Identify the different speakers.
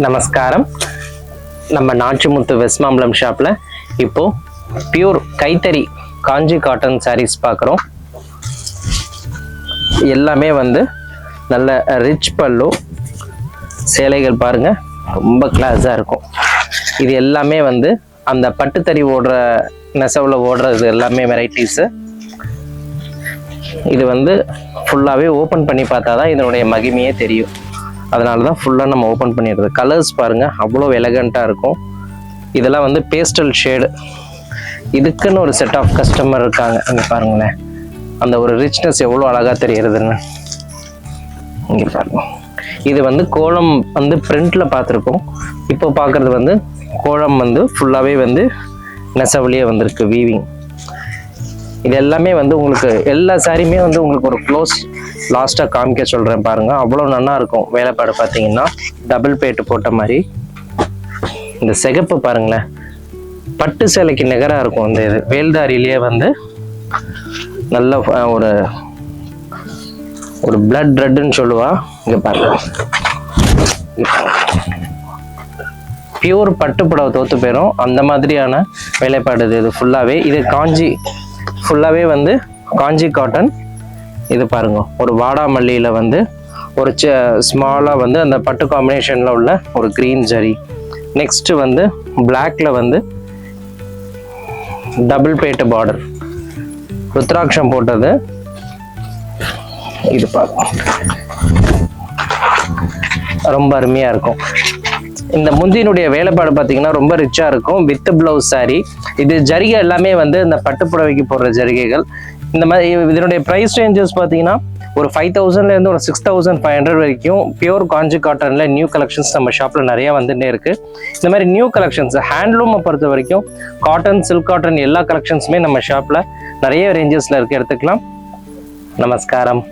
Speaker 1: நமஸ்காரம். நம்ம நாச்சிமுத்து வெஸ்மாம்பலம் ஷாப்பில் இப்போது பியூர் கைத்தறி காஞ்சி காட்டன் சாரீஸ் பார்க்குறோம். எல்லாமே வந்து நல்ல ரிச் பல்லு, சேலைகள் பாருங்கள் ரொம்ப கிளாஸாக இருக்கும். இது எல்லாமே வந்து அந்த பட்டுத்தறி ஓடுற நெசவில் ஓடுறது எல்லாமே வெரைட்டிஸு. இது வந்து ஃபுல்லாகவே ஓப்பன் பண்ணி பார்த்தா தான் இதனுடைய மகிமையே தெரியும். அதனால தான் ஃபுல்லாக நம்ம ஓப்பன் பண்ணிடுறது. கலர்ஸ் பாருங்கள் அவ்வளோ எலகண்ட்டாக இருக்கும். இதெல்லாம் வந்து பேஸ்டல் ஷேடு. இதுக்குன்னு ஒரு செட் ஆஃப் கஸ்டமர் இருக்காங்க. இங்கே பாருங்களேன், அந்த ஒரு ரிச்னஸ் எவ்வளோ அழகாக தெரியுறதுன்னு. இங்கே பாருங்க, இது வந்து கோலம் வந்து பிரிண்டில் பார்த்துருக்கோம். இப்போ பார்க்குறது வந்து கோலம் வந்து ஃபுல்லாகவே வந்து நெசவுலேயே வந்திருக்கு வீவிங். இது எல்லாமே வந்து உங்களுக்கு எல்லா சாரியுமே வந்து உங்களுக்கு ஒரு க்ளோஸ் லாஸ்ட்டாக காமிக்க சொல்கிறேன் பாருங்கள். அவ்வளோ நல்லா இருக்கும் வேலைப்பாடு. பார்த்தீங்கன்னா டபுள் பேட்டு போட்ட மாதிரி இந்த சிகப்பு பாருங்களேன், பட்டு சேலைக்கு நிகராக இருக்கும். இந்த இது வேல்தாரிலேயே வந்து நல்ல ஒரு பிளட் ரெட்டுன்னு சொல்லுவா. இங்கே பாருங்க, பியூர் பட்டு புடவை தோத்து போயிடும் அந்த மாதிரியான வேலைப்பாடு. இது ஃபுல்லாகவே இது காஞ்சி, ஃபுல்லாகவே வந்து காஞ்சி காட்டன். இது பாருங்க, ஒரு வாடாமல்லியில் வந்து ஒரு ஸ்மாலாக வந்து அந்த பட்டு காம்பினேஷனில் உள்ள ஒரு க்ரீன் ஜரி. நெக்ஸ்ட்டு வந்து பிளாக்ல வந்து டபுள் பேட்டு பார்டர், ருத்ராட்சம் போட்டது. இது பாருங்க ரொம்ப அருமையாக இருக்கும். இந்த முந்தினுடைய வேலைப்பாடு பார்த்தீங்கன்னா ரொம்ப ரிச்சாக இருக்கும். With blouse sorry. இது ஜரிகை எல்லாமே வந்து இந்த பட்டு புடவைக்கு போடுற ஜரிகைகள். இந்த மாதிரி இதனுடைய ப்ரைஸ் ரேஞ்சஸ் பார்த்தீங்கன்னா ஒரு 5000லேருந்து ஒரு 6500 வரைக்கும் பியூர் காஞ்சி காட்டனில் நியூ கலெக்ஷன்ஸ் நம்ம ஷாப்பில் நிறையா வந்துட்டே இருக்குது. இந்த மாதிரி நியூ கலெக்ஷன்ஸ் ஹேண்ட்லூமை பொறுத்த வரைக்கும் காட்டன், சில்க் காட்டன் எல்லா கலெக்ஷன்ஸுமே நம்ம ஷாப்பில் நிறைய ரேஞ்சஸில் இருக்குது. எடுத்துக்கலாம். நமஸ்காரம்.